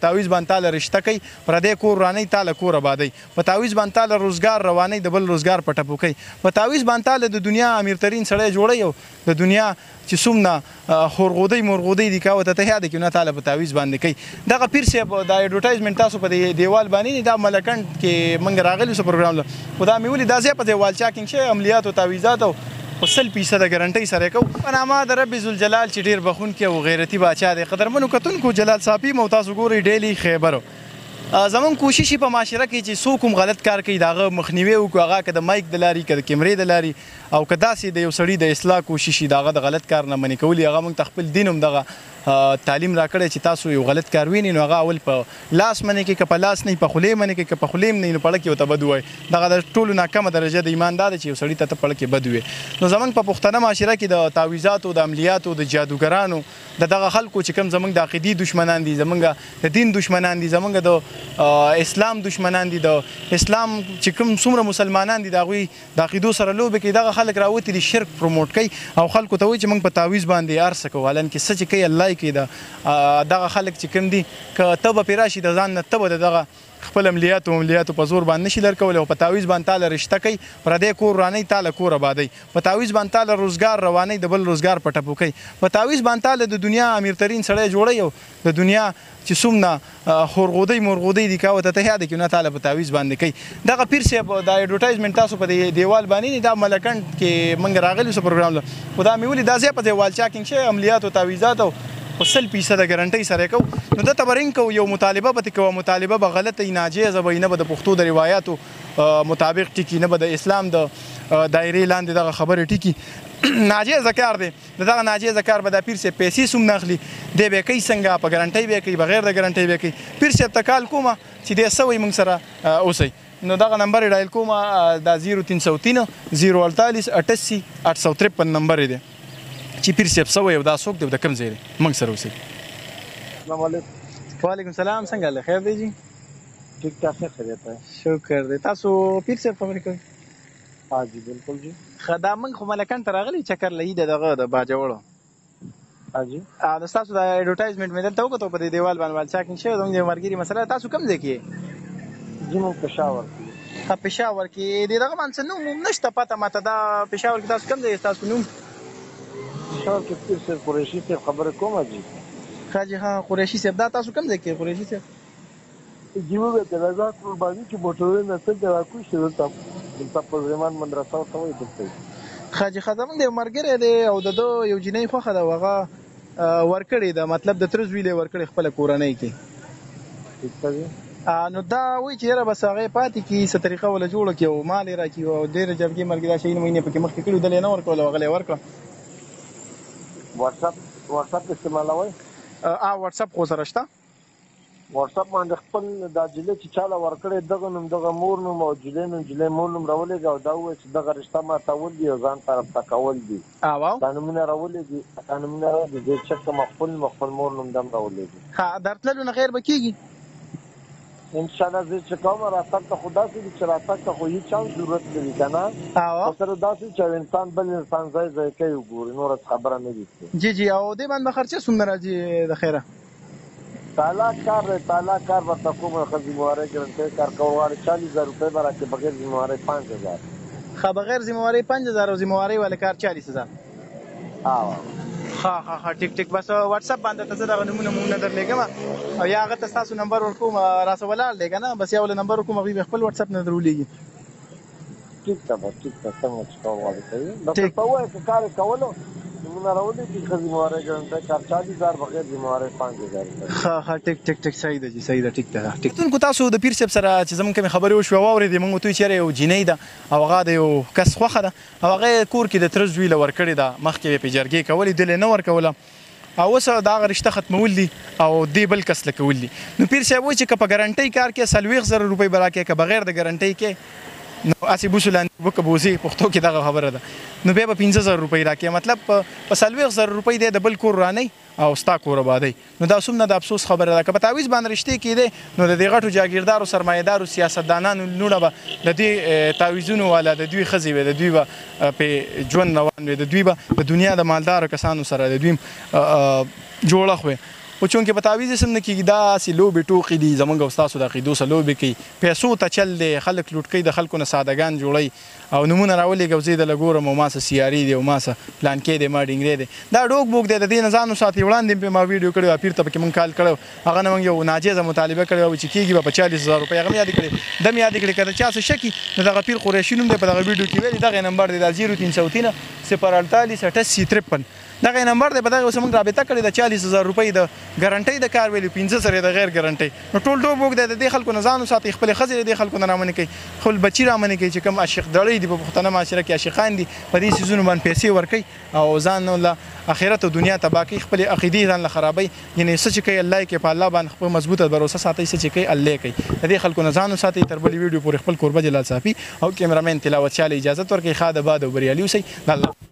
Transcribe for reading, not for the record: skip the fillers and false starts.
تعویض باندې تعالی رشته کوي پردی کور رانئ تعالی کور آبادوي په تعویض باندې تعالی روزګار روانئ د بل روزګار په ټپو کوي په تعویض باندې تعالی د دنیا امیرترین سړی جوړوي او د دنیا چې څومره خورغودۍ مرغودۍ دي کا ورته ته یاد کړي نه تعالی په تعویض باندې کوي دغه پیر صاحب دا اډورټایزمنټ تاسو په دیوال باندې دا ملکنډ کې موږ راغلي سو پروګرام له خو دا مې ولې دا ځای په دیوال چاکینګ شوی عملیات او تعویضات او 100% ګارنټۍ سره کوو په نامه د رب ذوالجلال چې ډېر بخونکی او غیرتي باچا دی قدرمنو کتونکو جلال صافي مو تاسو ګورئ ډیلی خیبرو زمون کوشش په معاشره کې چې څوک هم غلط کار کوي دغه مخنیوي وکړو هغه که د مایک د لارې که د کیمرې د لارې او که داسې د یو سړي د اصلاح کوشش وي د هغه د غلط کار نه منې کول هغه موږ ته خپل دین هم دغه تعلیم راکړی چې تاسو یو غلط کار وینئ نو هغه اول په لاس منې کې که په لاس نه په خولې منې کې که په خولې نه نو پړه کې ورته بد ووایي دغه د ټولو ناکمه درجه د ایمان دا ده چې یو سړي ته پړه کې بد ووایي نو زموږ په پښتنه معاشره کې د تعویضاتو د عملیاتو د جادوګرانو د دغه خلکو چې کوم زموږ د عقیدي دشمنان دي زموږ د دین دشمنان دي زموږ د اسلام دشمنان دي د اسلام چې کوم څومره مسلمانان دي د هغوی د عقیدو سره لوبې کوي دغه خلک راوتي دي شرک پروموټ کوي او خلکو ته وایي چې موږ په تعویض باندې هر څه کوو حالانکې څه چې کوي الله یې کوي دغه خلک چې کوم دي که ته به پرې راشي د ځان نه ته به د دغه خپل عملیاتو په زور باندې نشي درکولی او په تعویض باندې تعالی رشته کوي پردی کور رانئ تعالی کور آبادوي په تعویض باندې تعالی روزګار روانئ د بل روزګار په ټپو کوي په تعویض باندې تعالی د دنیا امیرترین سړی جوړوي او د دنیا چې څومره خورغودۍ مرغودۍ دي کا ورته ته یاد کړي نه تعالی په تعویض باندې کوي دغه پیر صاحب دا اډورټایزمنټ تاسو په دیوال باندې دا ملکنډ کې موږ راغلي سو پروګرام له خو دا مې ولې دا ځای په دیوال چاکینګ شوی عملیات او تعویضات او 100% ګارنټۍ سره کوو نو دته به رنګ کوو یو مطالبه به ترې کوو مطالبه به غلطه وي ناجیزه به وي نه به د پښتو د روایاتو مطابق ټکي نه به د اسلام د دایرې لاندې دغه خبرې ټکي ناجیزه کار دی د دغه ناجیزه کار به دا پیر صاحب پیسې څوم نه اخلي دی به یې کوي څنګه په ګارنټۍ به یې کوي بغیر د ګارنټۍ به یې کوي پیر صاحب ته کال کومه چې دی څه وایي موږ سره اوسئ نو دغه نمبر یې ډایل کومه دا 0303 048 88 853 نمبر یې دی چې پیر صاحب څه وایي او دا څوک دی او د کوم ځای دی موږ سره اوسئ السلام علیکم وعلیکم السلام څنګه حال خیر دی جی ٹھیک ٹھاک ہے خیریت ہے شکر دی تاسو پیر صاحب خبرې کوئ ها جی بالکل جی ښه دا موږ خو ملکنډ ته راغلي چکر له عیده دغه د باجوړو ها جی نو ستاسو دا اډورټایزمنټ مې دلته وکتو په دې دیوال باندې والچاکینګ شوی زموږ د ملګري مسله تاسو کوم ځای کې یې جی موږ پېښور کې پېښور کې د دغه باندې څه نوم نشته پته ماته دا پېښور کې تاسو کوم ځای ستاسو نوم پېښور کې پیر صاحب قریشي صاحب خبرې کومه جی ښه جي ها قریشي صاحب دا تاسو کوم ځای کې قریشي صاحب جی وویل رضا قرباني چې موټرونه نه څنګه راکوي شي دلته په زمان مدرسه ورته وایي دلته ښه جي ښه زموږ د یو ملګری دی او د ده یو جینۍ خوښه ده هغه ورکړې ده مطلب د تره زوی یې ورکړې خپله کورنۍ کې ٹھیک ده جی نو دا وایي چې یاره بس هغې پاتې کړي څه طریقه وله جوړه کړي او مال یې راکړي او ډېرې جرګې مرګې دا شیونه مینې پکې مخکې کړي دله یې نه ورکول او هغله یې ورکړه واتساپ استعمالوئ واتساپ خو سره شته واتساپ باندې خپل دا جلې چې چاله ورکړې دغه نوم دغه مور نوم او جلې مور نوم راولېږه او دا ووایي چې دغه رشته ماتول دي او ځان طرف ته کول دي دا نومونه راولېږي دې چک خپل مور نوم دم راولېږي ښه درتللو نه غیر به کېږي انشاءالله زه چې کوم راتګ ته خو داسې دي چې راتګ ته خو هېڅ چانس ضرورت نه وي که نه خو سره داسې چې انسان بل انسان ځای کوي وګوري نوره خبره نه وي جی جی او دې باندې به خرچه څومره راځي د خیره تالا کار دی تالا کار ورته کوم ښه ذمهوارۍ ګرنټۍ کار کول غواړي 40,000 روپۍ به راکړي بغیر ذمهوارۍ 5,000 ښه بغیر ذمهوارۍ 5,000 او ذمهوارۍ والا کار 40,000 ها ټیک بس واتساپ باندې ته زه دغه نمونه درلېږم او یا هغه ته ستاسو نمبر ورکوم راسه ولاړ دی که نه بس یا له نمبر ورکوم هغوی به خپل واتساپ نه در ولېږي ټیک ده څنګه چې کول غواړي کوي بس ورته ووایه که کار یې کولو نمونه راولېږي ښه ذمهوارۍ ګرنټۍ کار 40,000 بغیر ذمهوارۍ 5,000 ښه ټیک صحیح ده جي صحیح ده ټیک ده کتونکو تاسو د پیر صاحب سره چې زموږ کومې خبرې وشوې واورېدې موږ ورته وایو چې یاره یو جینۍ ده او هغه د یو کس خوښه ده او هغه کور کې د تره زوی له ورکړې ده مخکې یې پرې جرګې کولې دل یې نه ورکوله او اوس د هغه رشته ختمول دي او دې بل کس له کول دي نو پیر صاحب وایي چې که په ګارنټۍ کار کې 40,000 روپۍ به راکړې که بغیر د ګارنټۍ کې نو هسې بوسو لاندې وکه بوسي پښتو کې دغه خبره ده نو بیا به 15,000 روپۍ راکړې مطلب په 40,000 روپۍ دی د بل کور رانئ او ستا کور آبادوي نو دا څومره د افسوس خبره ده که په تعویض باندې رشتې کېدی نو د دې غټو جاګیردارو سرمایهدارو سیاستدانانو لوڼه به د دې تعویضونو والا د دوی ښځې وې د دوی به پې ژوند روان وې د دوی به د دنیا د مالدارو کسانو سره د دوی جوړښت وې خو چونکې په تعویض سم نه کېږي داسې لوبې ټوقې دي زمونږ او ستاسو د عقیدو سره لوبې کوي پیسو ته چل دی خلک لوټ کوي د خلکو نه سادهګان جوړوي او نمونه راولېږي زه دله ګورم او ما څه سیاري دی او ما څه پلانکې دی ما ډینګری دی دا ډوک بوک دی د دې نه ځان وساتئ وړاندې پې ما ویډیو کړی وه پیر ته پکې مونږ کال کړی هغه نه مونږ یو ناجیزه مطالبه کړې وه چې کېږي به په 40,000 روپۍ هغه مې یادې کړې دم یادې کړې که د چا څه شکي نو دغه پیر قریشي نوم دی په دغه ویډیو کې ویلي دغه نمبر دی دا 0303 048 دغه نمبر دی په دغه اوس موږ رابطه کړې د 40,000 روپۍ د ګارنټۍ د کار ویلي 15 سره د غیر ګارنټۍ نو ټول ډوب وګ د دې خلکو نه ځان وساتئ خپلې ښځې د خلکو نه رامنې کوي خپل بچي رامنې کوي چې کوم عاشق دړی دي په پښتنه معاشره کې عاشقان دي په دې څیزونو باندې پیسې ورکوي او ځان له آخرت او دنیا تباه کوي خپلې عقیدې ځان له خرابوي یعنې څه چې کوي الله یې کوي په الله باندې خپل مضبوطه بروسه ساتئ څه چې کوي الله یې کوي د دې خلکو نه ځان وساتئ تر بلې ویډیو پورې خپل کوربه جلال صافي او کیمرامین تلاوت شاه اجازت ورکوي ښه د باد او بریالي اوسئ الله